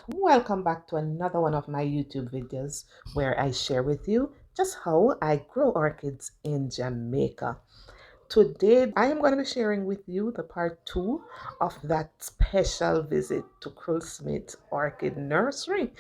Welcome back to another one of my YouTube videos where I share with you just how I grow orchids in Jamaica. Today I am going to be sharing with you the part 2 of that special visit to Krull Smith Orchid Nursery.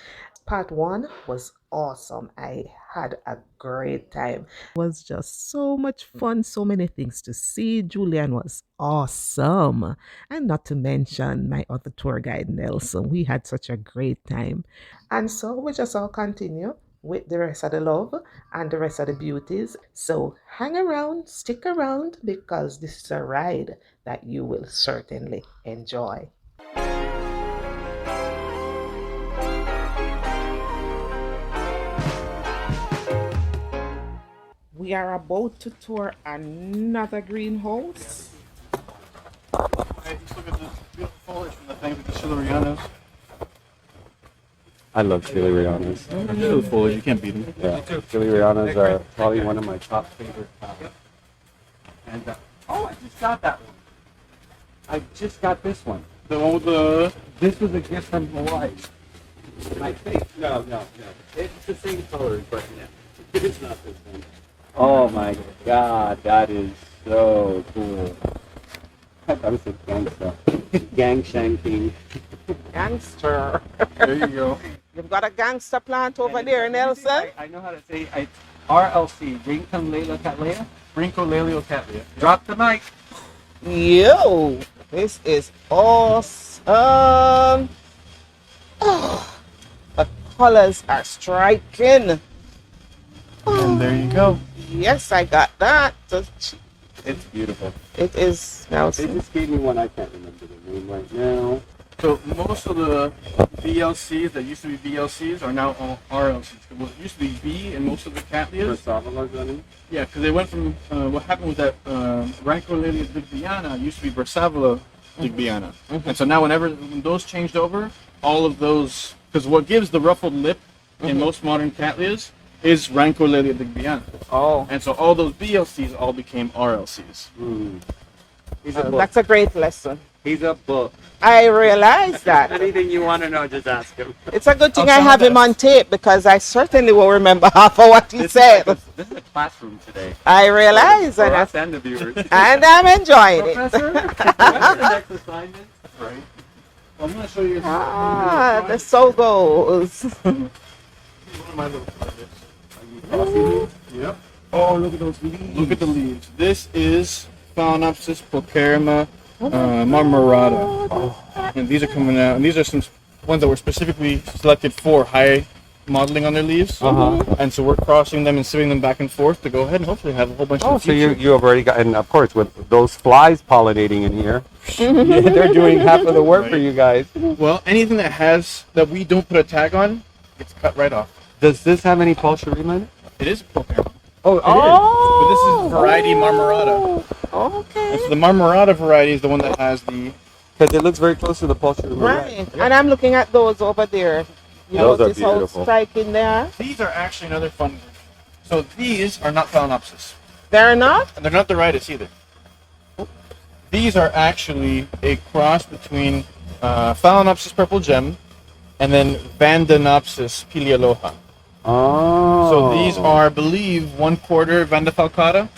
Part 1 was awesome. I had a great time. It was just so much fun, so many things to see. Julien was awesome. And not to mention my other tour guide, Nelson. We had such a great time. And so we just all continue with the rest of the love and the rest of the beauties. So hang around, stick around, because this is a ride that you will certainly enjoy. We are about to tour another greenhouse. Hey, just look at this beautiful foliage from the thing with the Chilerianas. I love Chilerianas. Beautiful foliage, you can't beat them. Yeah, Chilerianas are probably one of my top favorite flowers. And oh, I just got that one. I just got this one. The one with the... This was a gift from Hawaii. I think no. It's the same colors, but yeah, it's not this one. Oh my God, that is so cool. I thought it was a gangsta. Gang shanking. Gangster. There you go. You've got a gangster plant over there, Nelson. I know how to say it. RLC, Cattleya. Cattleya. Drop the mic. Yo, this is awesome. Oh, the colors are striking. And there you go. Yes, I got that. It's beautiful. It is They Nelson. just gave me one. I can't remember the name right now. So most of the VLCs that used to be VLCs are now all RLCs. What used to be V in most of the Cattleyas. Yeah, because they went from what happened with that Rancorlelia digbiana used to be Brassavola digbiana. And so now when those changed over, all of those, because what gives the ruffled lip in most modern Cattleyas is Rancorlelia digbiana. Oh, And so all those VLCs all became RLCs. He's a book. that's a great lesson. He's a book. I realize that. Anything you want to know, just ask him. It's a good thing I'll I try have my him on tape because I certainly will remember half of what he said. This is a classroom today. I realize For and, us and the viewers. and I'm enjoying it. Professor, what's the next assignment? Right. Well, I'm going to show you Ah, the so goes. one of my little projects. Coffee leaves. Yep. Oh, look at those leaves. Look at the leaves. This is Phalaenopsis pulcherrima marmorata. And these are coming out. And these are some ones that were specifically selected for high modeling on their leaves. And so we're crossing them and sieving them back and forth to go ahead and hopefully have a whole bunch Oh, of so you have already got, and of course with those flies pollinating in here, yeah, they're doing half of the work for you guys. Well, anything that we don't put a tag on gets cut right off. Does this have any polcherrima in it? It is pulcherrima. Oh, it But this is variety marmorata. Okay. And so the marmorata variety is the one that has the... Because it looks very close to the polcherrima. Right. And I'm looking at those over there. You Those are notice how beautiful. striking they are? These are actually another fun group. So these are not Phalaenopsis. They're not? And they're not Varieties either. These are actually a cross between Phalaenopsis purple gem and then Vandanopsis pilialoha. Oh. So these are, I believe, 1/4 Vanda falcata.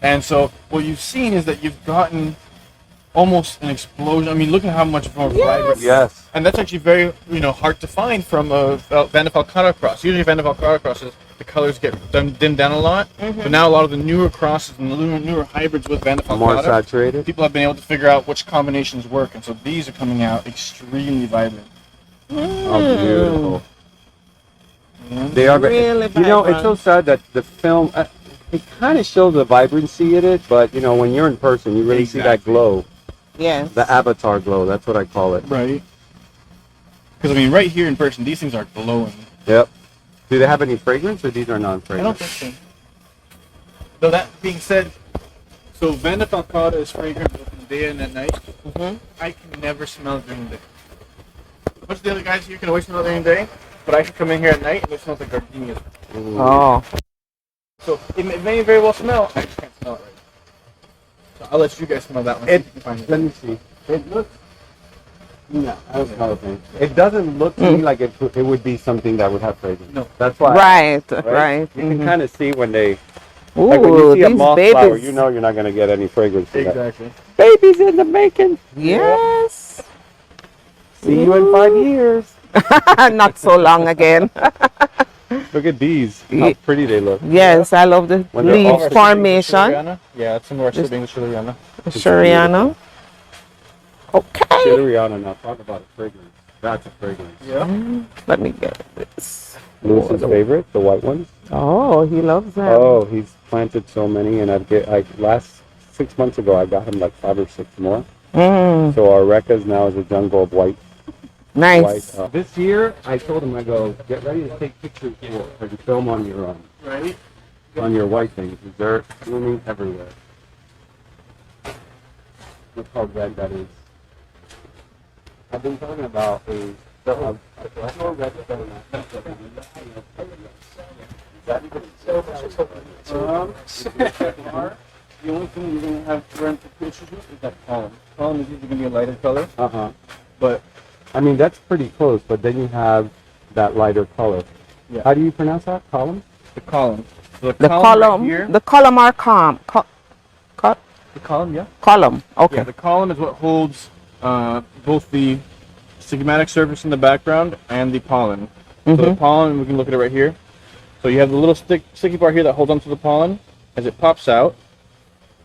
And so what you've seen is that you've gotten almost an explosion. I mean, look at how much more vibrant. Yes. And that's actually very, hard to find from a Vanda falcata cross. Usually Vanda falcata crosses, the colors get dimmed down a lot. But now a lot of the newer crosses and the newer hybrids with Vanda falcata, More saturated. people have been able to figure out which combinations work. And so these are coming out extremely vibrant. Oh, beautiful. Yeah. They are Really You know, it's so vibrant. sad that the film, it kind of shows the vibrancy in it, but when you're in person, you really see that glow, Yes. the avatar glow. That's what I call it. Right. Because, right here in person, these things are glowing. Yep. Do they have any fragrance, or these are I don't non-fragrant? think so. Though that being said, so Vanda falcata is fragrant both in the day and at night. I can never smell it during the day. Most of the other guys here can always smell it during the day, but I can come in here at night and it smells like gardenias. Oh. So it may very well smell, I just can't smell it right. So I'll let you guys smell that one. See if you can find it. Let me see. It looks No, that's another thing. It doesn't look to me like it would be something that would have fragrance. No. That's why. Right. You can kind of see when they, Ooh, like when you see a these moth babies. flower, you know you're not going to get any fragrance from that. Exactly. Babies in the making. Yes. See you in 5 years. Not so long again. Look at these. How pretty they look. Yes, I love the When they're leaf all- formation. Yeah, it's some more siblings of Shilariana. Shariana. Okay. Chileriana, now talk about a fragrance. That's a fragrance. Yeah. Let me get this. Lewis's favorite, the white ones. Oh, he loves them. Oh, he's planted so many, and last 6 months ago I got him like 5 or 6 more. So our Recca's now is a jungle of white. Nice. This year, I told him, I go, get ready to take pictures for the film on your white things. They're blooming everywhere. Look how red that is. I've been talking about a pure red stone. The only thing you're going to have to run for issues with is that column. Column is usually going to be a lighter color. But I mean, that's pretty close, but then you have that lighter color. Yeah. How do you pronounce that? Column? the column. So The column. right here, The column are calm. the column, yeah. Column. Okay. Yeah, the column is what holds both the stigmatic surface in the background and the pollen. So the pollen, we can look at it right here. So you have the little sticky part here that holds onto the pollen. As it pops out,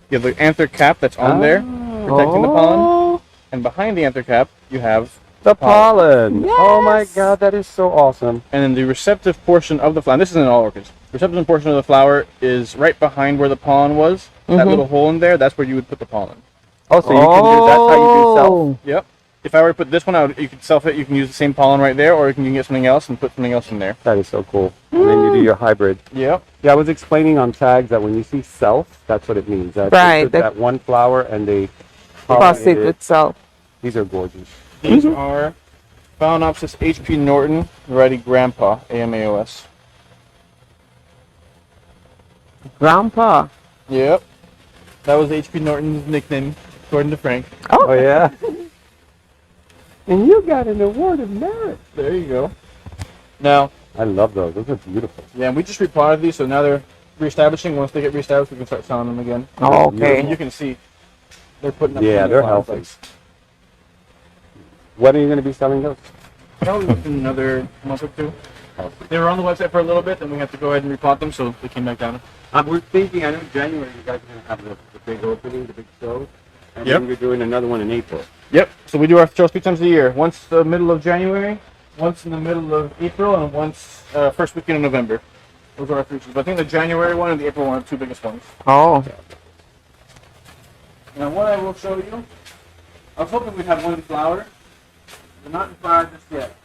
you have the anther cap that's on there, protecting the pollen. And behind the anther cap, you have The pollen. Yes. Oh my god, that is so awesome. and then the receptive portion of the flower. This isn't all orchids. Receptive portion of the flower is right behind where the pollen was. That little hole in there, that's where you would put the pollen. Oh, so you can do, that's how you do self? Yep. If I were to put this one out, you could self it. You can use the same pollen right there, or you can get something else and put something else in there. That is so cool. And then you do your hybrid. Yep. Yeah, I was explaining on tags that when you see self, that's what it means. That Right, they took that one flower and they Cross it pollinated. itself. These are gorgeous. These are Phalaenopsis HP Norton, variety Grandpa, AMAOS. Grandpa. Yep. That was HP Norton's nickname, according to Frank. Oh yeah. And you got an award of merit. There you go. Now, I love those. Those are beautiful. yeah, we just repotted these, so now they're reestablishing. Once they get reestablished, we can start selling them again. Oh, okay. You can see they're putting up. Yeah, plenty they're of flowers. healthy. When are you going to be selling those? Probably within another month or two. They were on the website for a little bit, then we have to go ahead and repot them, so they came back down. We're thinking, I know in January you guys are going to have the big opening, the big show. And Yep. then you're doing another one in April. Yep. So we do our shows 3 times a year. Once the middle of January, once in the middle of April, and once first weekend of November. Those are our 3 shows. But I think the January one and the April one are the 2 biggest ones. Oh. Now what I will show you, I was hoping we'd have one in flower. They're not in flower just yet.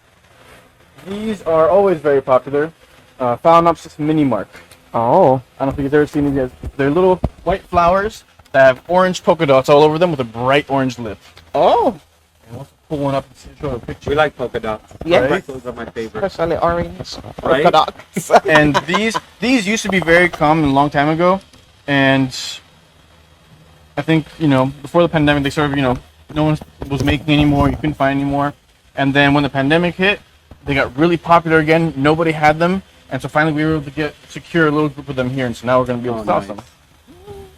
These are always very popular. Phalaenopsis Mini Mark. Oh. I don't know if you've ever seen these guys. They're little white flowers that have orange polka dots all over them with a bright orange lip. Oh. And let's pull one up and show a picture. We like polka dots. Yes. Right? Those are my favorite. Especially orange. Right? Polka dots. And these used to be very common a long time ago, and I think before the pandemic they sort of no one was making anymore. You couldn't find anymore, and then when the pandemic hit, they got really popular again. Nobody had them, and so finally we were able to secure a little group of them here, and so now we're going to be able to sell some.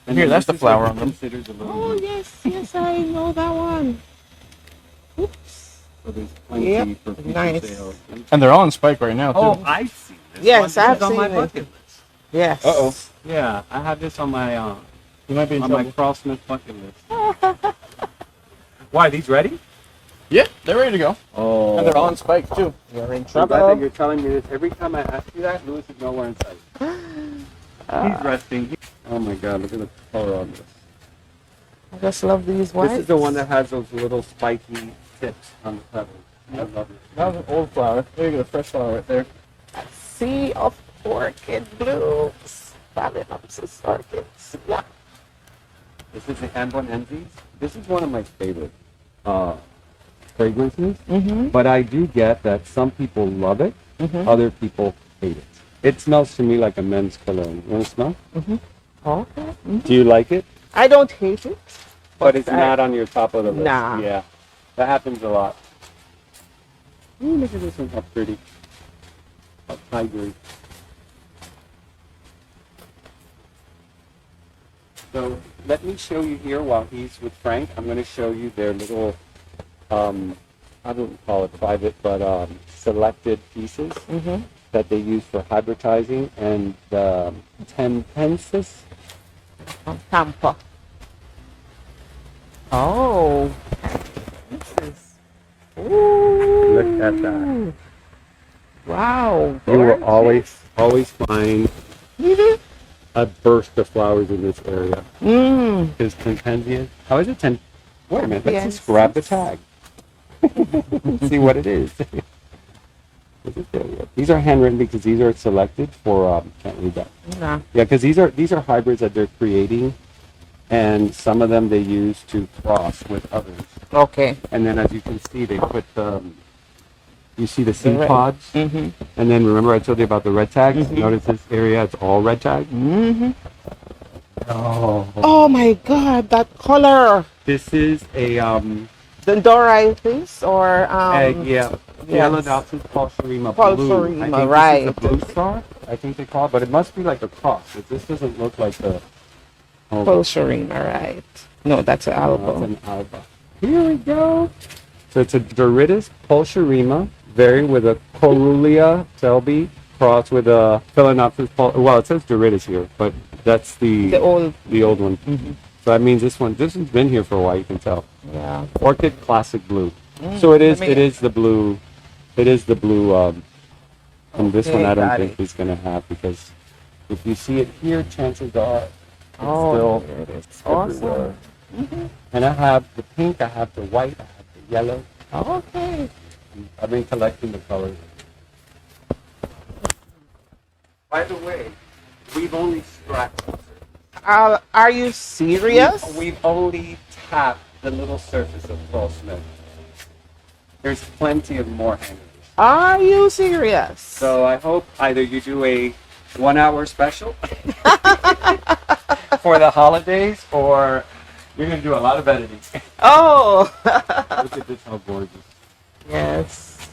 And here, that's the flower on them. Oh, yes, I know that one. Oops. So there's plenty Yep, for future nice. sales. And they're all on spike right now too. Oh, I've seen this. Yes, one. I've This is on my seen it. bucket list. Yes. Uh-oh. Yeah, I have this on my You might be in on my trouble. Krull Smith bucket list. Why, are these ready? Yeah, they're ready to go. Oh. And they're all on spike too. You're in I'm glad that trouble. you're telling me this. Every time I ask you that, Lewis is nowhere in sight. He's resting. Oh my god, look at the color on this. I just love these whites. This is the one that has those little spiky tips on the petals. I love it. That was an old flower. There you go, a fresh flower right there. Sea of orchid blooms. Phalaenopsis orchids. Yeah. This is the N1 Enzies. This is one of my favorite fragrances. But I do get that some people love it, other people hate it. It smells to me like a men's cologne. You want to smell? Okay. Do you like it? I don't hate it. But it's not on your top of the list. Nah. Yeah. That happens a lot. Ooh, look at this one, how pretty. How tigery. So let me show you here while he's with Frank. I'm going to show you their little, I don't call it private, but selected pieces that they use for hybridizing, and the Tempensis. Tampa. Oh, this is. Ooh. Look at that. Wow. You will always find a burst of flowers in this area. Because Tempensias. How is it? Wait a minute. Let's just grab the tag. See what it is. These are handwritten because these are selected for. Can't read that. Nah. Yeah, because these are hybrids that they're creating, and some of them they use to cross with others. Okay. And then, as you can see, they put the. You see the seed pods, and then remember I told you about the red tags. Notice this area; it's all red tag. Oh my God, that color! This is a Dendrobium or yeah, Phalaenopsis pulcherrima blue. I think right? This is a blue star. I think they call it, but it must be like a cross. This doesn't look like the pulcherrima, right? No, that's an alba. That's an alba. Here we go. So it's a Doridus pulcherrima, varied with a Cattleya selby, crossed with a Phalaenopsis well, it says Doridus here, but that's the old one. So that means this one's been here for a while, you can tell. Yeah. Orchid classic blue. So it is the blue. It is the blue and this one I don't think he's gonna have, because if you see it here, chances are it's still everywhere. And I have the pink, I have the white, I have the yellow. Okay. I've been collecting the colors. By the way, we've only scratched. Are you serious? We've only tapped the little surface of Krull Smith. There's plenty of more hangers. Are you serious? So I hope either you do a 1 hour special for the holidays, or you're going to do a lot of editing. Oh! Look at this, how gorgeous. Yes.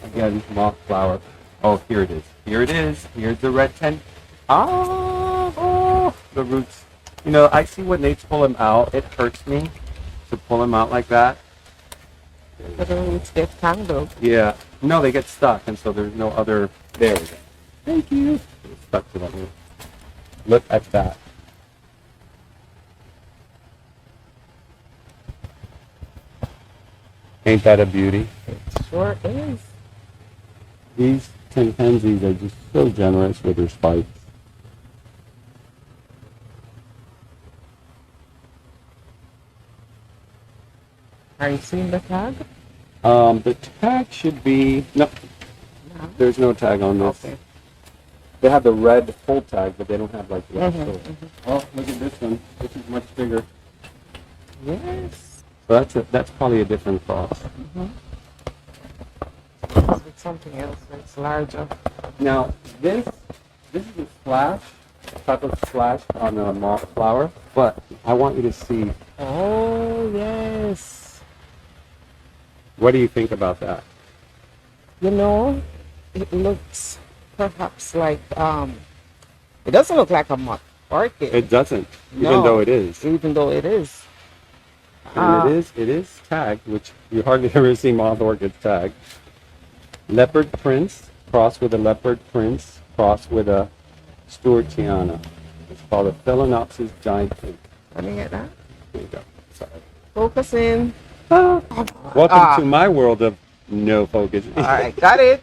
Again, moth flower. Oh, here it is. Here it is. Here's the red tent. Oh, the roots. You know, I see when they pull them out, it hurts me to pull them out like that. The roots get tangled. Yeah. No, they get stuck, and so there's no other. There we go. Thank you. It's stuck to that root. Look at that. Ain't that a beauty? It sure is. These Tempensies are just so generous with their spikes. Are you seeing the tag? The tag should be no. There's no tag on this. Okay. They have the red full tag, but they don't have like the Oh, look at this one. This is much bigger. Yes. So that's probably a different cross. With something else that's larger. Now this is a splash, type of splash on a moth flower, but I want you to see. Oh yes. What do you think about that? You know, it looks perhaps like it doesn't look like a moth orchid. It doesn't, No. even though it is. Even though it is. And it is tagged, which you hardly ever see moth orchids tagged. Leopard Prince, crossed with a Leopard Prince, crossed with a Stewartiana. It's called a Phalaenopsis giant pink. Let me get that. There you go. Sorry. Focus in. Welcome to my world of no focus. All right, got it.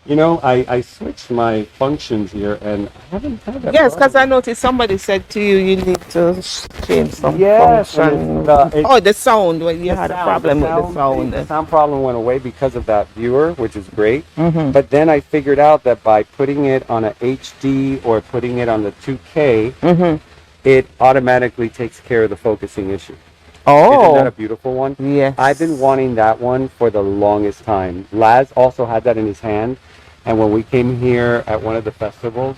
You know, I switched my functions here, and I haven't had that. Yes, because I noticed somebody said to you, you need to change some Yes, function. the sound. When you had a problem with the sound. The sound problem went away because of that viewer, which is great. But then I figured out that by putting it on a HD or putting it on the 2K, it automatically takes care of the focusing issue. Oh. Isn't that a beautiful one? Yes. I've been wanting that one for the longest time. Laz also had that in his hand. And when we came here at one of the festivals,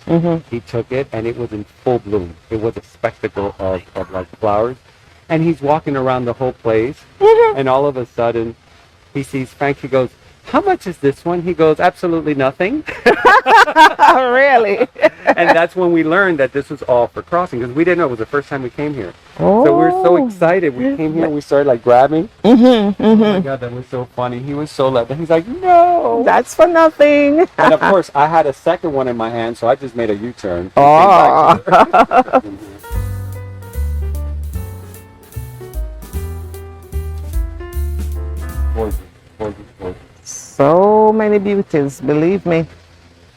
he took it, and it was in full bloom. It was a spectacle of like flowers. And he's walking around the whole place, and all of a sudden, he sees Frank, he goes, how much is this one? He goes, absolutely nothing. Really? And that's when we learned that this was all for crossing, because we didn't know. It was the first time we came here. So we were so excited. We came here and we started like grabbing. Oh my God, that was so funny. He was so left. He's like, no. That's for nothing. And of course, I had a second one in my hand, so I just made a U-turn. Oh. Gorgeous, gorgeous, gorgeous. So many beauties, believe me.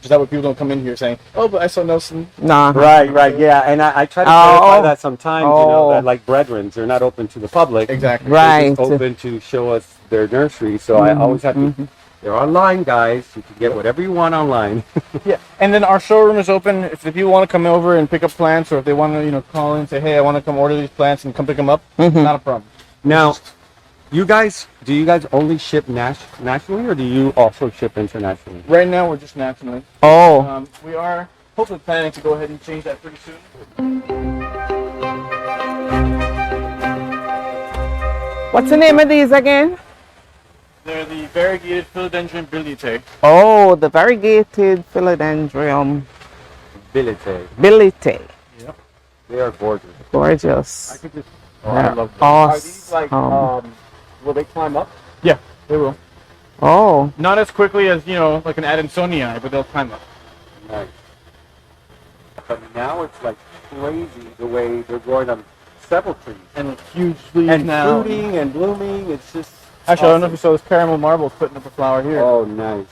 Just that way people don't come in here saying, oh, but I saw Nelson. Nah. Right, yeah. And I try to clarify that sometimes, you know, that like brethrens, they're not open to the public. Exactly. Right. They're just open to show us their nursery. So I always have to, they're online, guys. You can get whatever you want online. Yeah, and then our showroom is open. If the people want to come over and pick up plants, or if they want to, you know, call in and say, hey, I want to come order these plants and come pick them up, not a problem. Now, do you guys only ship nationally, or do you also ship internationally? Right now, we're just nationally. Oh. We are hopefully planning to go ahead and change that pretty soon. What's the name of these again? They're the variegated philodendron billiete. Oh, the variegated philodendron Billiete. billiete. Yep. They are gorgeous. Gorgeous. I could just. They're I love them. awesome. Are these like will they climb up? Yeah, they will. Oh. Not as quickly as, you know, like an Adansonii, but they'll climb up. Nice. But now it's like crazy the way they're growing on several trees. And like huge leaves And now. fruiting and blooming. It's just. Actually, I don't know if you saw this caramel marble putting up a flower here. Oh, nice.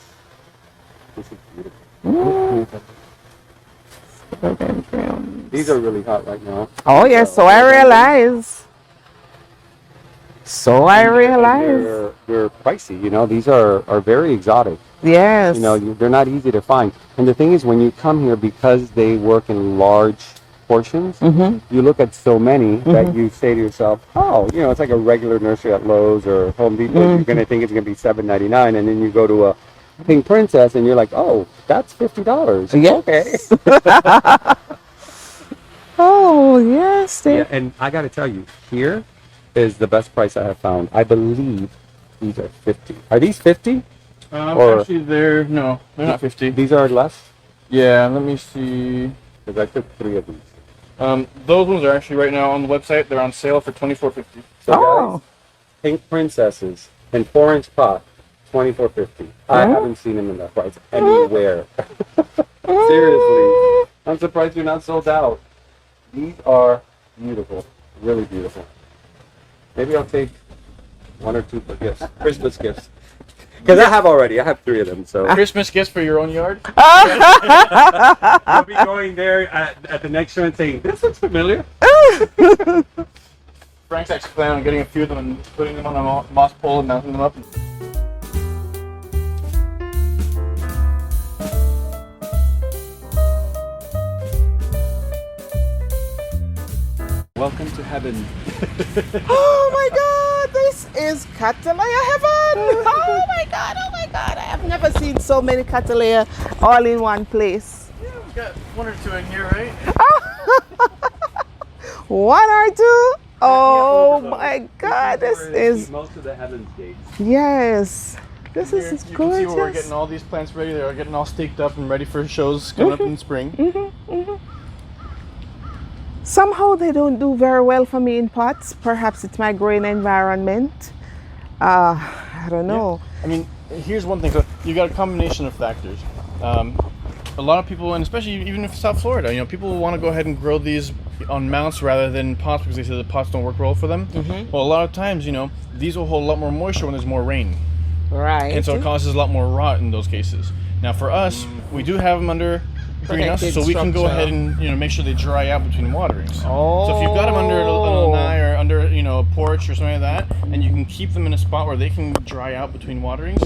This is beautiful. Philodendrons. These are really hot right now. Oh yes, so I realize. So I realize. They're pricey, you know. These are very exotic. Yes. You know, they're not easy to find. And the thing is, when you come here, because they work in large portions, you look at so many that you say to yourself, oh, you know, it's like a regular nursery at Lowe's or Home Depot. You're going to think it's going to be $7.99, and then you go to a Pink Princess and you're like, oh, that's $50. Yes. Okay. Oh, yes. Yeah, and I got to tell you, here is the best price I have found. I believe these are 50. Are these 50? Or actually, they're not 50. these are less? Yeah, let me see. Because I took 3 of these. Those ones are actually right now on the website. They're on sale for $24.50. So guys, Pink Princesses in 4-inch pot, $24.50. I haven't seen them in that price anywhere. Seriously, I'm surprised you're not sold out. These are beautiful, really beautiful. Maybe I'll take 1 or 2 for gifts, Christmas gifts. Because I have 3 of them. So Christmas gifts for your own yard. I'll be going there at the next show and saying, "This looks familiar." Frank's actually planning on getting a few of them and putting them on a moss pole and mounting them up. Welcome to heaven. Oh my God, this is Cattleya heaven. Oh my God, I have never seen so many Cattleya all in one place. Yeah, we've got 1 or 2 in here, right? 1 or 2? Oh my God, this is most of the heaven's gates. yes. This is You can see gorgeous. where we're getting all these plants ready. They're getting all staked up and ready for shows coming up in spring. Somehow they don't do very well for me in pots. Perhaps it's my growing environment. I don't know. I mean, here's one thing. So you got a combination of factors. A lot of people, and especially even in South Florida, you know, people want to go ahead and grow these on mounts rather than pots because they say the pots don't work well for them. Well, a lot of times, you know, these will hold a lot more moisture when there's more rain. Right. And so it causes a lot more rot in those cases. Now for us, we do have them under greenhouse, so we can go ahead and, you know, make sure they dry out between waterings. Oh. So if you've got them under a lanai or under, you know, a porch or something like that, and you can keep them in a spot where they can dry out between waterings,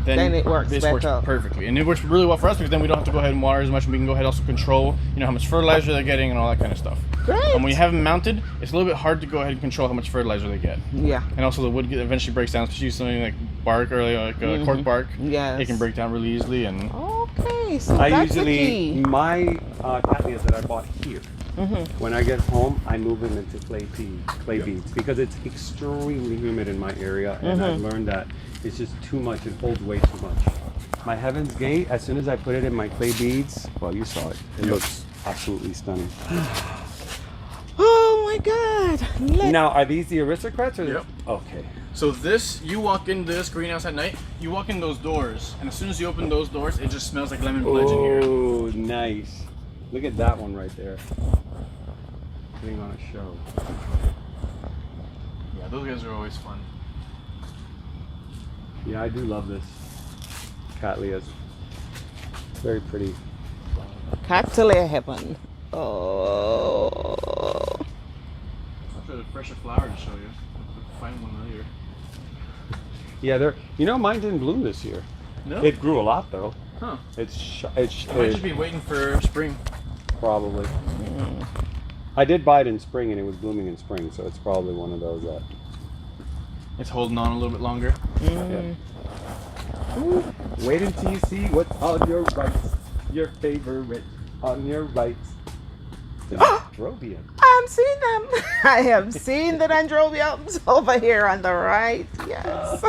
then it works this better. works perfectly. And it works really well for us because then we don't have to go ahead and water as much, and we can go ahead and also control, you know, how much fertilizer they're getting and all that kind of stuff. Great. And when you have them mounted, it's a little bit hard to go ahead and control how much fertilizer they get. Yeah. And also the wood eventually breaks down, especially something like bark or like cork bark. Yes. It can break down really easily. And Okay, so I that's the usually key. my Cattleyas that I bought here. When I get home, I move them into clay beads because it's extremely humid in my area, and I've learned that it's just too much. It holds way too much. My Heaven's Gate, as soon as I put it in my clay beads, well, you saw it. It looks absolutely stunning. Oh my God! Now, are these the aristocrats or? Yep. Okay. So this, you walk in this greenhouse at night, you walk in those doors, and as soon as you open those doors, it just smells like lemon pledge in here. Oh, nice. Look at that one right there. Putting on a show. Yeah, those guys are always fun. Yeah, I do love this. Cattleyas. Very pretty. Cattleya heaven. Oh. I'll try the fresher flower to show you. Find one later. Yeah, they're. You know, mine didn't bloom this year. No? It grew a lot though. Huh. It's I might just be waiting for spring. probably. I did buy it in spring and it was blooming in spring, so it's probably one of those that. It's holding on a little bit longer. Yeah. Wait until you see what's on your right. Your favorite on your right. Dendrobium. I'm seeing them. I have seen the dendrobiums over here on the right. Yes.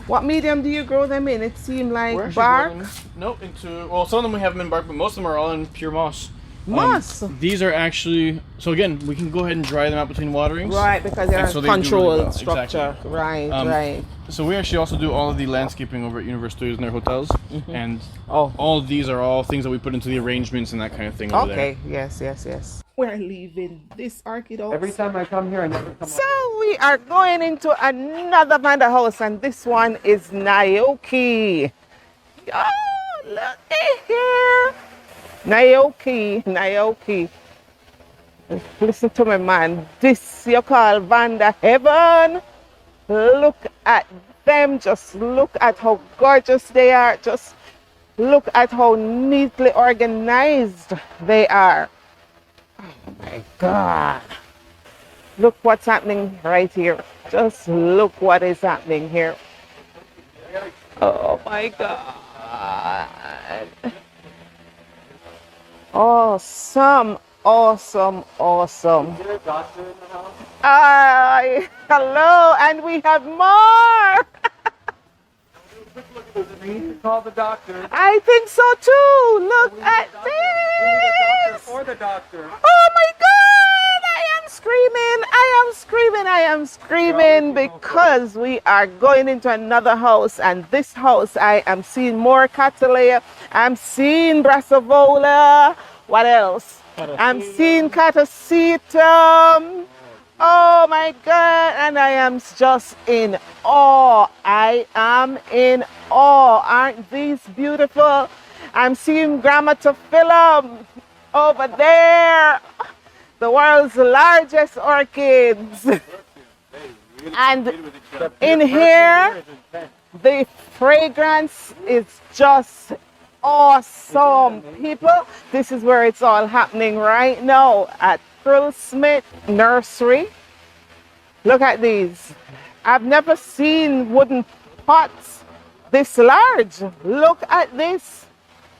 What medium do you grow them in? It seemed like We're actually bark. growing- Nope, into, well, some of them we have them in bark, but most of them are all in pure moss. Moss. These are actually, so again, we can go ahead and dry them out between waterings. Right, because they're And so they do controlled really well, structure. exactly. Right, Um, right. So we actually also do all of the landscaping over at Universal Studios in their hotels, and Oh. all of these are all things that we put into the arrangements and that kind of thing over there. Okay, yes, yes, yes. We're leaving this orchid house. Every time I come here, I never come. So we are going into another Vanda house, and this one is Naoki. Oh, look at here. Naoki. Listen to me, man. This you call Vanda heaven? Look at them. Just look at how gorgeous they are. Just look at how neatly organized they are. Oh my God. Look what's happening right here. Just look what is happening here. Oh my God. Awesome. Awesome. Is there a doctor in the house? Hello, and we have more. We need to call the doctor. I think so too. Look at We need a doctor this. for the doctor. Oh my God! I am screaming because we are going into another house, and this house I am seeing more Cattleya. I'm seeing Brassavola. What else? I'm seeing Catasetum. Oh my God, and I am just in awe. I am in awe. Aren't these beautiful? I'm seeing Grammatophyllum over there. The world's largest orchids. And in here, the fragrance is just awesome. People, this is where it's all happening right now at Krull Smith Nursery. Look at these. I've never seen wooden pots this large. Look at this.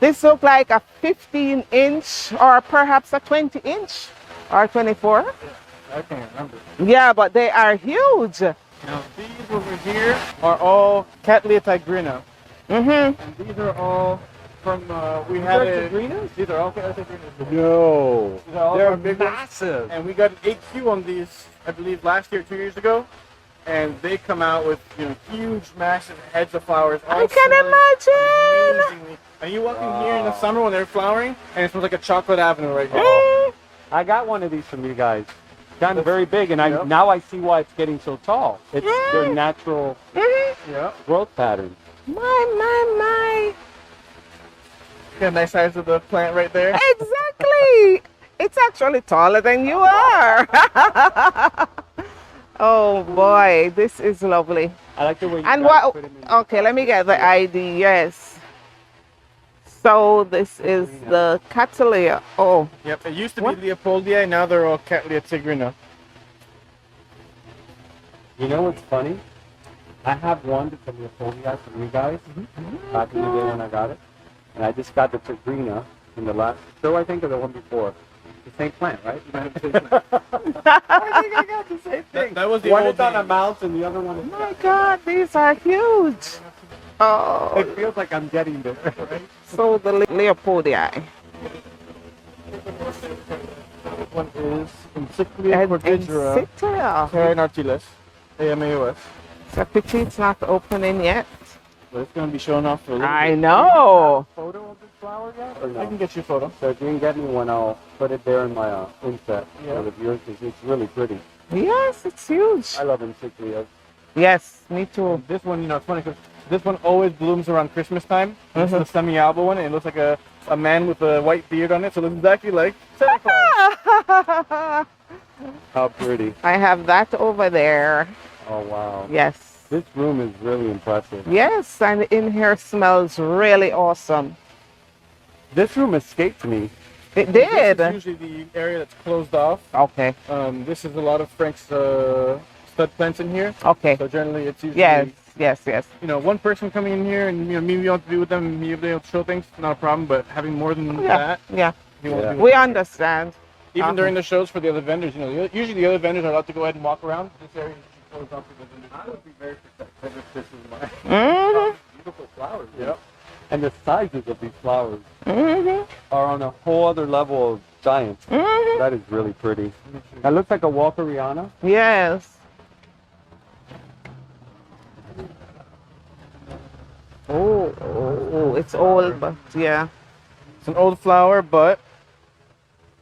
This looks like a 15-inch or perhaps a 20-inch or 24. I can't remember. Yeah, but they are huge. Now these over here are all Cattleya tigrina. And these are all from, we had a... These are all Cattleya tigrinas. No. These are all They're our big ones. massive. And we got an AQ on these, I believe, last year, 2 years ago. And they come out with, huge, massive heads of flowers. All I can smelling imagine. amazingly. And you walk in here in the summer when they're flowering, and it smells like a chocolate avenue right here. I got one of these from you guys. Gotten very big, and Yep. now I see why it's getting so tall. It's their natural Yeah. growth pattern. My. Got a nice size of the plant right there. Exactly. It's actually taller than you are. Oh boy, this is lovely. I like the way you And guys what? put them in. Okay, let me get the ID. Yes. So this is the Cattleya. Oh, Yep, it used to What? be Leopoldia, now they're all Cattleya tigrina. You know what's funny? I have one that's a Leopoldia from you guys back in the day when I got it. And I just got the Tigrina in the last show, I think, or the one before. The same plant, right? I think I got the same thing. that was the one old is on a name. mouse and the other one is. Oh my God, these are huge. Oh, It feels like I'm getting there. so the Leopoldii. This one is Encyclia Cordigera, Encyclia. Terranartilis, AMAOS. So petite's not opening yet. But it's going to be showing off for a little I bit. know. Photo of this flower yet? Or no? I can get you a photo. So if you can get me one, I'll put it there in my inset Yeah. for the viewers because it's really pretty. Yes, it's huge. I love encyclias. Yes, me too. This one, you know, it's funny because this one always blooms around Christmas time. This is the semi-alba one, and it looks like a man with a white beard on it, so it looks exactly like Santa Claus. How pretty. I have that over there. Oh, wow. Yes. This room is really impressive. Yes, and in here smells really awesome. This room escaped me. It This did. is usually the area that's closed off. Okay. This is a lot of Frank's stud plants in here. Okay. So generally, it's usually Yes. you know, one person coming in here and, you know, maybe you want to be with them and maybe they'll show things, not a problem, but having more than Yeah. that, Yeah. you want to Yeah. be with We them. understand. Even during the shows for the other vendors, you know, usually the other vendors are allowed to go ahead and walk around. This area is closed off to the vendors. I would be very protective if this is my Mhm. beautiful flowers. Yep. And the sizes of these flowers Mhm. are on a whole other level of giant. Mhm. That is really pretty. That looks like a Walkeriana. Yes. Oh, it's old, but yeah. It's an old flower, but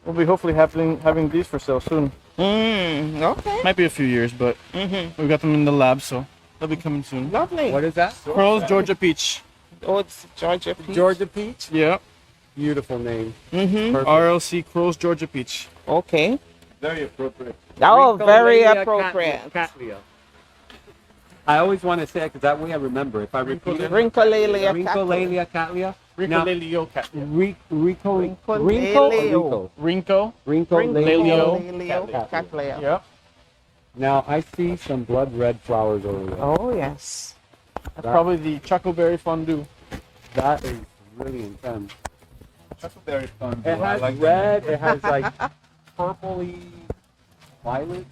we'll be hopefully having these for sale soon. Okay. Might be a few years, but we've got them in the lab, so they'll be coming soon. Lovely. What is that? Krull's Georgia Peach. Oh, it's Georgia peach. Georgia Peach? Yeah. Beautiful name. Mm-hmm. RLC Krull's Georgia Peach. Okay. Very appropriate. Oh, very Cattleya, appropriate. Cattleya. I always want to say it because that way I remember. If I repeat it, Rincolelia. Rincolelia Cattleya. Rincolelio Cat. Rinco Rincolelio. Rinco. Rincolelio. Rincolelio. Cattleya. Yeah. Now I see some blood red flowers over there. Oh, yes. That's probably the chocoberry fondue. That is really intense. Chocoberry fondue. It has red. It has like purpley violet.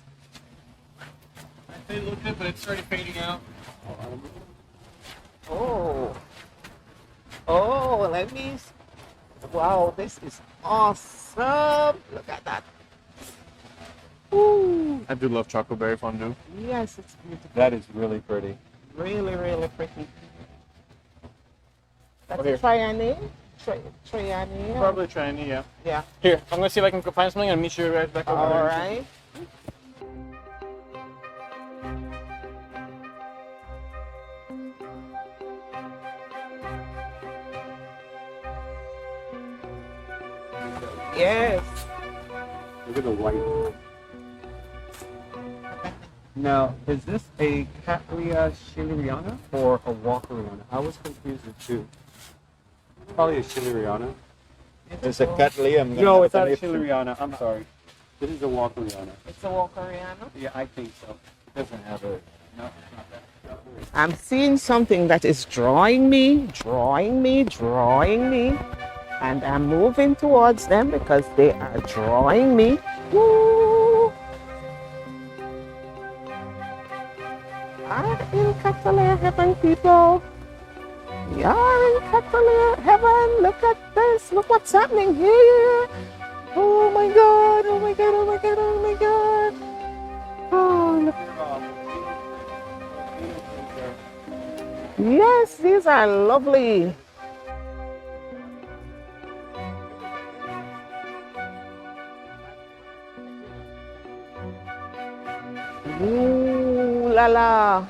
They look good, but it's started fading out. Oh. Oh, let me. Wow, this is awesome. Look at that. Ooh. I do love chocoberry fondue. Yes, it's beautiful. That is really pretty. Really, really pretty. That's Oh, here. a trianine? Trianine? Probably trying to, yeah. Yeah. Here, I'm gonna see if I can find something and meet you right back over All there. right. Yes. Look at the white. Now, is this a Cattleya Schilleriana or a Walkeriana? I was confused with two. Probably a Schilleriana. It's a Cattleya. No, it's not a Schilleriana. I'm sorry. This is a Walkeriana. It's a Walkeriana. Yeah, I think so. It doesn't have a. No, it's not that. No. I'm seeing something that is drawing me. And I'm moving towards them because they are drawing me. Woo! Are in Cattleya heaven, people. We are in Cattleya heaven. Look at this. Look what's happening here. Oh my god. Oh my god. Oh my god. Oh my god. Oh, look. Yes, these are lovely. Ooh la la.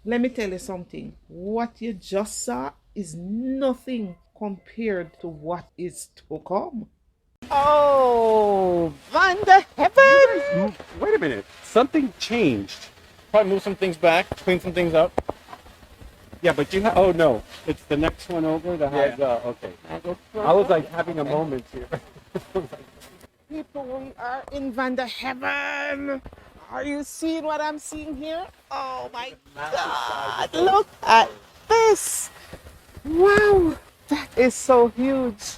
Let me tell you something. What you just saw is nothing compared to what is to come. Oh, Vanda heaven! Wait a minute. Something changed. Probably move some things back, clean some things up. Yeah, but you have. Oh no, it's the next one over that has. Okay. I was like having a moment here. People, we are in Vanda heaven. Are you seeing what I'm seeing here? Oh my God! Look at this. Wow, that is so huge.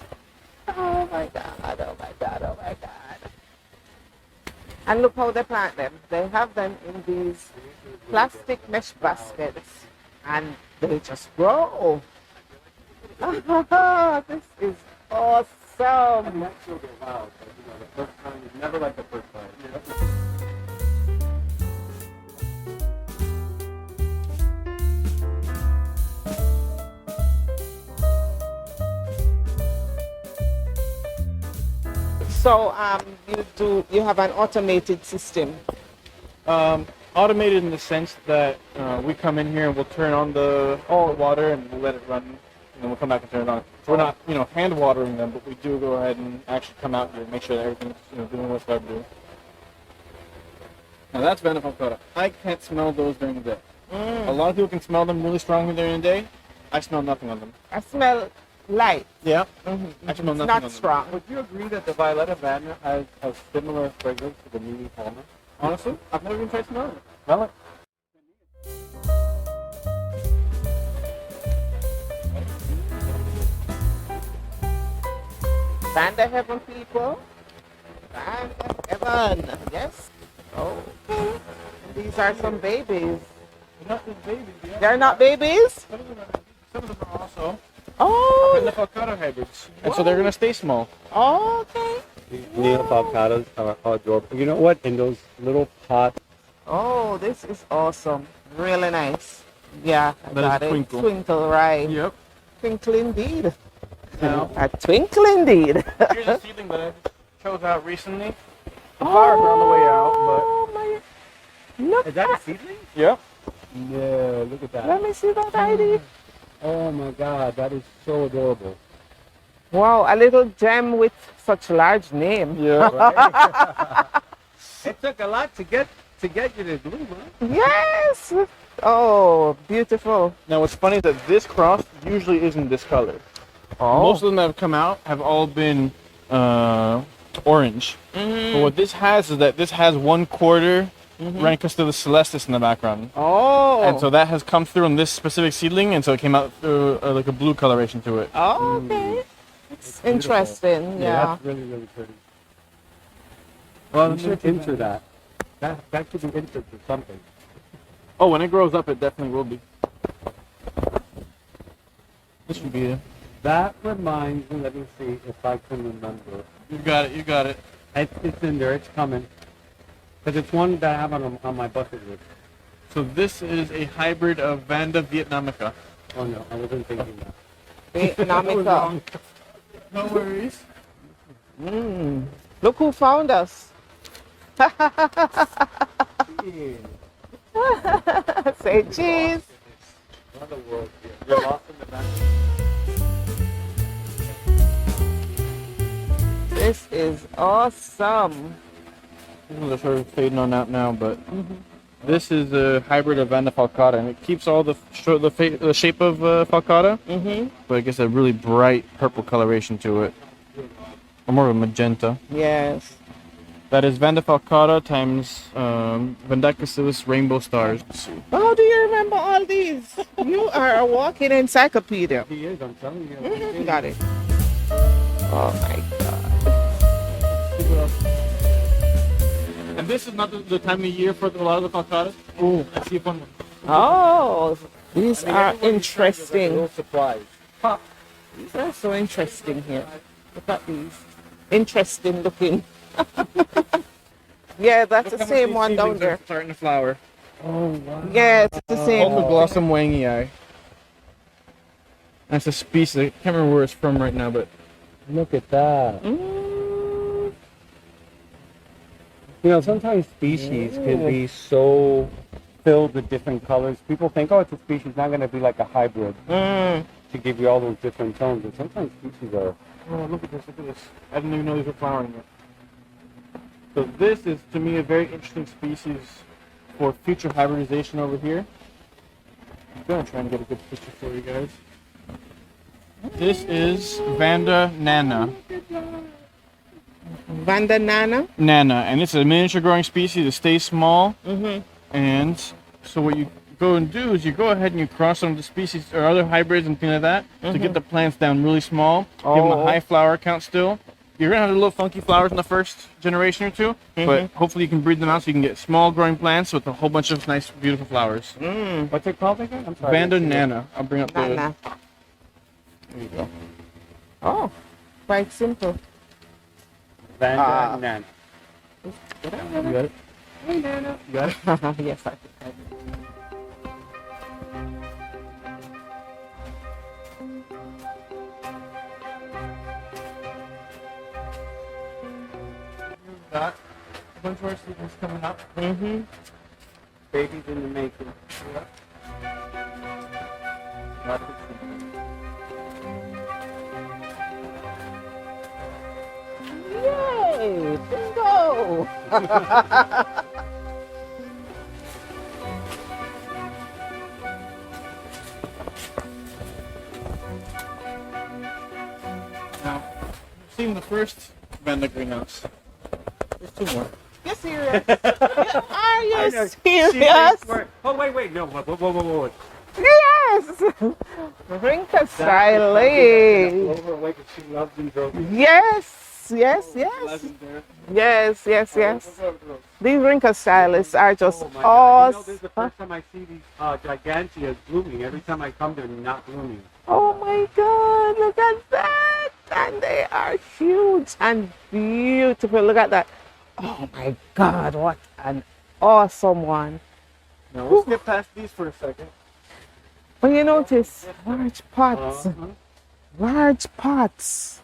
Oh my God! Oh my God! Oh my God! And look how they plant them. They have them in these plastic mesh baskets, and they just grow. This is awesome. That's so wild. But, you know, the first time is never like the first time. So you have an automated system. Automated in the sense that we come in here and we'll turn on the water and we'll let it run, and then we'll come back and turn it on. So we're not, hand watering them, but we do go ahead and actually come out here and make sure that everything's, doing what it's got to do. Now that's Vanda falcata. I can't smell those during the day. A lot of people can smell them really strongly during the day. I smell nothing on them. I smell light. Yeah. Mm-hmm. I smell nothing Not on them. strong. Would you agree that the Violetta Vanda has a similar fragrance to the Mimi Palmer? Honestly, I've never even tried smelling it. Smell it. Vanda heaven, people. Vanda heaven. Yes. Okay. These are some babies. They're not just babies, yeah. They're not babies? Some of them are also Oh. Vanda falcata hybrids. And so they're going to stay small. Okay. Neil falcatas are adorable. You know what? In those little pots. Oh, this is awesome. Really nice. Yeah, I That is got a it. twinkle. Twinkle, right. Yep. Twinkle indeed. Now, A twinkle indeed. here's a seedling that I chose out recently. The flowers are on the way out, Oh my. Look Is that a at, seedling? but yeah. Yeah, look at let that. me see that ID. Oh my God, that is so adorable. Wow, a little gem with such large name. Yeah. Right? It took a lot to get you to bloom, huh? Yes. Oh, beautiful. Now what's funny is that this cross usually isn't this color. Oh. Most of them that have come out have all been orange. But what this has is that this has 1/4 Ranicus celestis in the background. Oh. And so that has come through on this specific seedling, and so it came out through like a blue coloration to it. Oh, okay. It's interesting. Yeah. That's really, really pretty. Well, you should enter that. That should be entered for something. Oh, when it grows up, it definitely will be. This should be it. That reminds me, let me see if I can remember. You got it, you got it. It's in there, it's coming. Because it's one that I have on my bucket list. So this is a hybrid of Vanda vietnamica. Oh no, I wasn't thinking that. Vietnamica. No worries. Look who found us. Say cheese. Another world here. You're lost in the back. This is awesome. They're sort of fading on out now, but this is a hybrid of Vanda falcata, and it keeps all the shape of falcata, but it gets a really bright purple coloration to it, or more of a magenta. Yes. That is Vanda falcata times Vandacus rainbow stars. How do you remember all these? You are a walking encyclopedia. He is, I'm telling you. Got it. Oh my God. And this is not the time of year for a lot of the falcatas. Ooh. Let's see if one. Oh, these are interesting. No surprise. These are so interesting here. Look at these. Interesting looking. Yeah, that's the same one down there. Starting to flower. Oh wow. Yeah, it's the same. Blossom wangii. That's a species. I can't remember where it's from right now, but Look at that. You know, sometimes species can be so filled with different colors. People think, oh, it's a species, not going to be like a hybrid to give you all those different tones. But sometimes species are. oh, look at this! Look at this! I didn't even know these were flowering yet. So this is, to me, a very interesting species for future hybridization over here. gonna try and get a good picture for you guys. This is Vanda Nana. Vanda Nana? Nana, and it's a miniature growing species that stays small. Mm-hmm. And so what you go and do is you go ahead and you cross some of the species or other hybrids and things like that to get the plants down really small. Give them a high flower count still. You're gonna have little funky flowers in the first generation or two, but hopefully you can breed them out so you can get small growing plants with a whole bunch of nice, beautiful flowers. What's it called again? I'm sorry. Vanda Nana. I'll bring up the. Nana. There you go. Oh, quite simple. Vanda Nana. You got it. Hey, Nana. You got it. Yes, I think. We've got a bunch of our seedlings coming up. Mm-hmm. Babies in the making. Yay! Bingo! Now, you've seen the first Vanda greenhouse. There's two more. You serious? Are you know. serious? Oh, wait. No, whoa. Yes! Rinka Siley. Over away because she loves Dendrobium. Yes. These Rinka stylists are just Oh my God. awesome. This is the first time I see these giganteas blooming. Every time I come, they're not blooming. Oh my God, look at that. And they are huge and beautiful. Look at that. Oh my God, what an awesome one. Now, we'll skip past these for a second. When you notice, large pots. Large pots.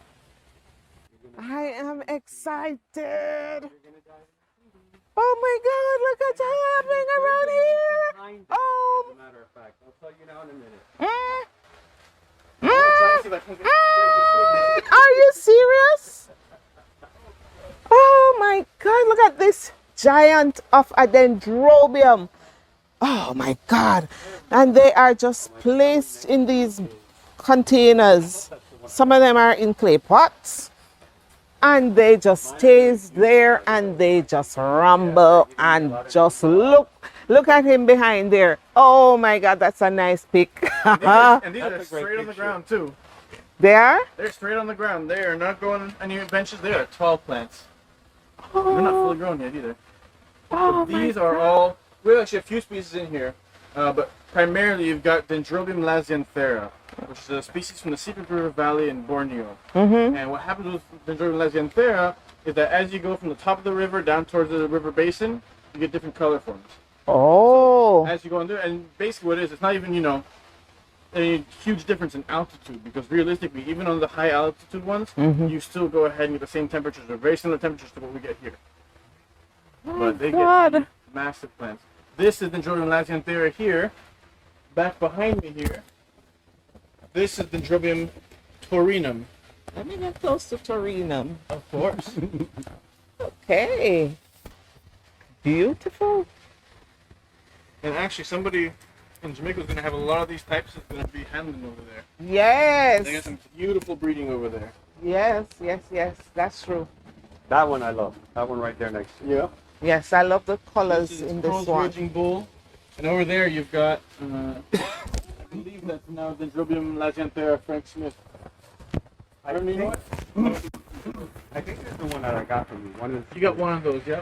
I am excited. Oh my God, look what's happening around here. Oh. As a matter of fact, I'll tell you now in a minute. Are you serious? Oh my God, look at this giant of a Dendrobium. Oh my God. And they are just placed in these containers. Some of them are in clay pots. And they just stays there and they just rumble and just look at him behind there. Oh my God, that's a nice pic. And these are straight on the ground too. They are? They're straight on the ground. They are not going on any benches. They are tall plants. They're not fully grown yet either. Oh, But these are all, we have actually a few species in here, but primarily you've got Dendrobium lasianthera, which is a species from the Secret River Valley in Borneo. And what happens with Dendrobium lasianthera is that as you go from the top of the river down towards the river basin, you get different color forms. Oh. As you go under, and basically what it is, it's not even, a huge difference in altitude, because realistically, even on the high altitude ones, you still go ahead and get the same temperatures, or very similar temperatures to what we get here. But they get massive plants. This is Dendrobium lasianthera here. Back behind me here, this is Dendrobium taurinum. Let me get close to Taurinum. Of course. Okay. Beautiful. And actually, somebody in Jamaica is going to have a lot of these types that's going to be handling over there. Yes. They got some beautiful breeding over there. Yes. That's true. That one I love. That one right there next to you. Yeah. Yes, I love the colors This is in this Krull's one. Raging Bull. And over there you've got, I believe that's now Dendrobium lasianthera Frank Smith. I don't know what? I think that's the one that I got from you. You got one of those, yeah?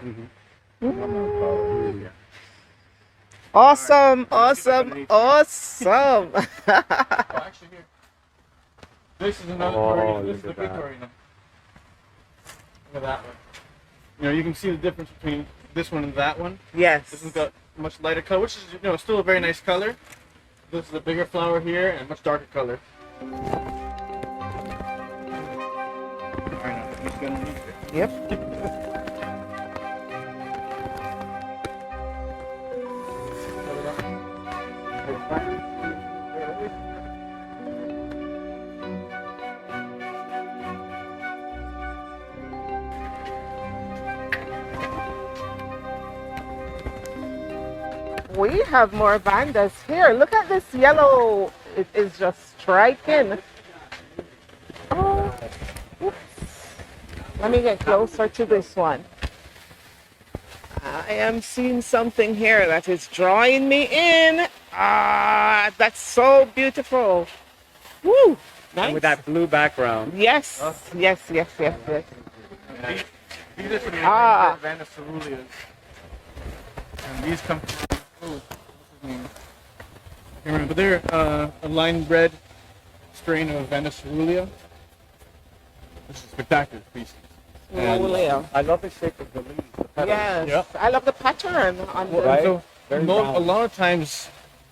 Awesome. Oh, actually, here. This is another Taurina. This is a good Taurina. Look at that one. You can see the difference between this one and that one. Yes. This one's got much lighter color, which is still a very nice color. This is a bigger flower here and much darker color. Alright, now, just go underneath it. Yep. We have more Vandas here. Look at this yellow. It is just striking. Oh, oops. Let me get closer to this one. I am seeing something here that is drawing me in. Ah, that's so beautiful. Woo! Nice. And with that blue background. Yes, yes, yes, yes, yes. These are some Ah. Vanda ceruleas. And these come from, what's his name? I can't remember, but they're a line-bred strain of Vanda cerulea. This is a spectacular species. Cerulean. I love the shape of the leaves. The petals. Yes, Yep. I love the pattern on the. Right? So, Very a balanced. lot of times,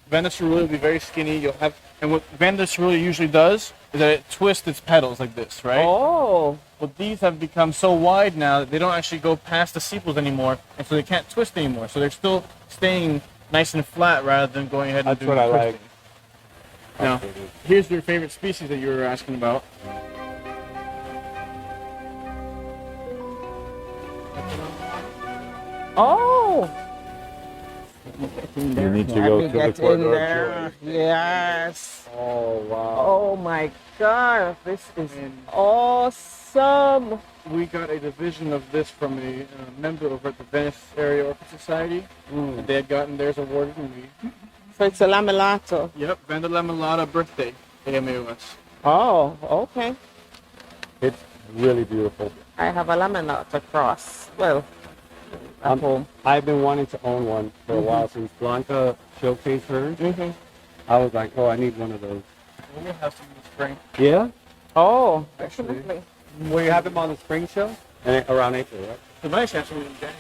Vanda cerulea will be very skinny. You'll have, and what Vanda cerulea usually does is that it twists its petals like this, right? Oh, Well, these have become so wide now that they don't actually go past the sepals anymore, and so they can't twist anymore. So they're still staying nice and flat rather than going ahead and That's doing what I twisting. like. Now, here's your favorite species that you were asking about. oh. You need to Let go me to the get in corridor. there. Yes. Oh, wow. Oh my God, this is awesome. We got a division of this from a member over at the Venice Area Orchid Society. And they had gotten theirs awarded, and we. So it's a lamelato. Yep, Vanda lamellata birthday, AMAOS. Oh, okay. It's really beautiful. I have a lamelata cross. Well, at home. I've been wanting to own one for a while since Blanca showcased hers. Mm-hmm. I was like, oh, I need one of those. We'll have some in the spring. Yeah? Oh, Actually. definitely. Well, you have them on the spring show? And around April, right? The mice actually in January.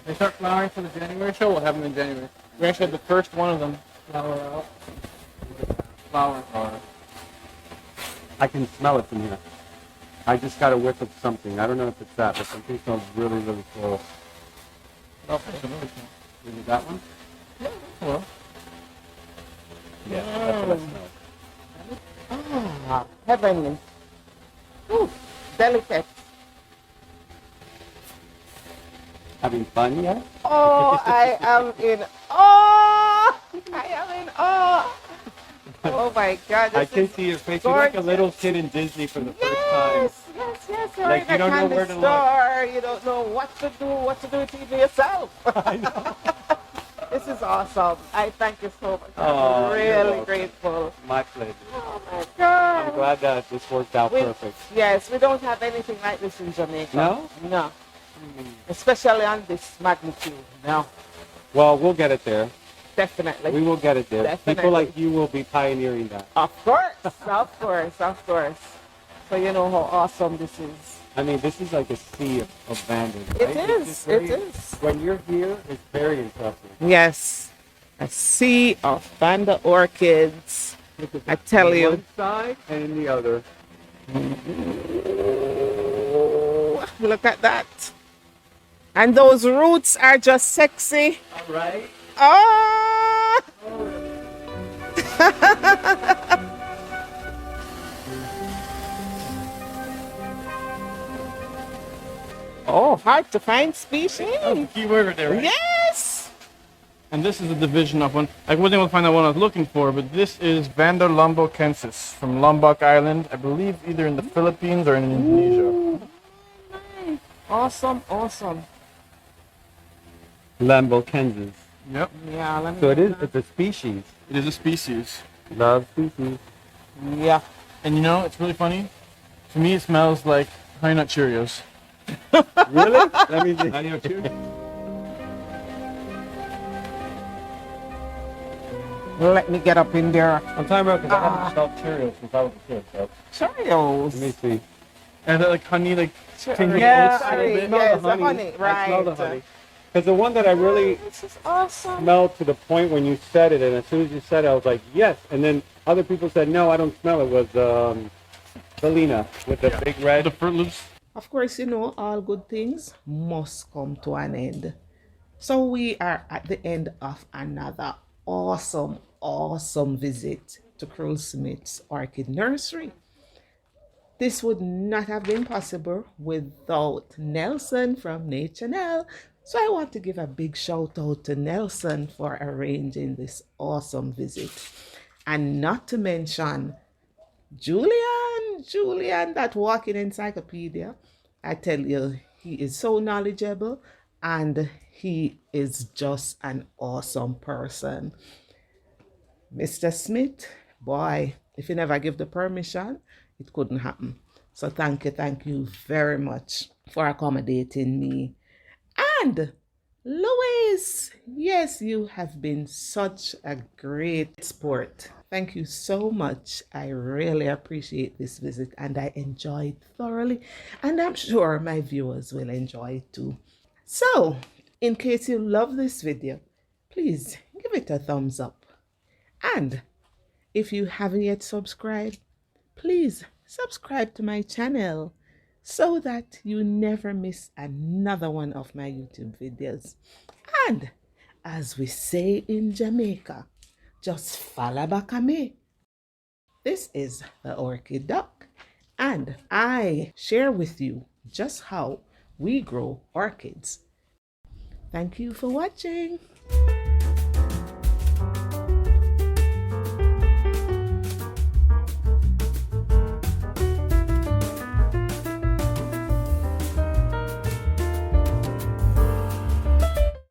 They start flowering for the January show. We'll have them in January. We actually had the first one of them flower out. Flower. I can smell it from here. I just got a whiff of something. I don't know if it's that, but something smells really, really cool. Oh, there's another one. Is it that one? Well, Yeah, that's what I smell. Ah, heavenly. Ooh, delicate. Having fun yet? Oh, I am in awe. I am in awe. Oh my God. I This can is see your face. You're like a gorgeous. little kid in Disney for the first time. Yes, yes, yes. You're Like, in you a don't know candy where to look. store. You don't know what to do with even yourself. I know. This is awesome. I thank you so much. Oh, I'm you're really welcome. grateful. My pleasure. Oh my God. I'm glad that this worked out We- perfect. Yes, we don't have anything like this in Jamaica. No? No. Especially on this magnitude. No. Well, we'll get it there. Definitely. We will get it there. Definitely. People like you will be pioneering that. Of course. Of course. Of course. So you know how awesome this is. I mean, this is like a sea of Vandas. It Right? is. It's It very- is. When you're here, it's very impressive. Yes. A sea of Vanda orchids. Look at I that. tell On you. one side and in the other. Oh, look at that. And those roots are just sexy. All right. Oh! Oh, hard to find species. key word right there, right? Yes. And this is a division of one. I wasn't able to find the one I was looking for, but this is Vanda lombocensis from Lombok Island. I believe either in the Philippines or in Indonesia. Nice. Awesome, awesome. Lambocensis. Yep, Yeah, let me. So it's a species. it is a species. Love species. Yeah. And you know, it's really funny. To me, it smells like Honey Nut Cheerios. Really? Let me see. Let me get up in there. I'm talking about because I haven't smelled Cheerios since I was a kid. So Cheerios. let me see. And that like honey, like tingly Yes, oats a little bit. yes, the honey. honey, right. I smell the honey. Because the one that I really This is awesome. smelled to the point when you said it, and as soon as you said it, I was like, yes. And then other people said, no, I don't smell it, was Selena with the big red. The Fruit Loops. Of course, you know, all good things must come to an end. So we are at the end of another awesome, awesome visit to Krull Smith's Orchid Nursery. This would not have been possible without Nelson from Nature Nel. So I want to give a big shout out to Nelson for arranging this awesome visit. And not to mention Julien, that walking encyclopedia. I tell you, he is so knowledgeable and he is just an awesome person. Mr. Smith, boy, if you never give the permission, it couldn't happen. So thank you very much for accommodating me. And Louise, yes, you have been such a great sport. Thank you so much. I really appreciate this visit and I enjoyed thoroughly. And I'm sure my viewers will enjoy it too. So, in case you love this video, please give it a thumbs up. And if you haven't yet subscribed, please subscribe to my channel so that you never miss another one of my YouTube videos. And as we say in Jamaica, just flabbergasted. This is the Orchid Duck, and I share with you just how we grow orchids. Thank you for watching.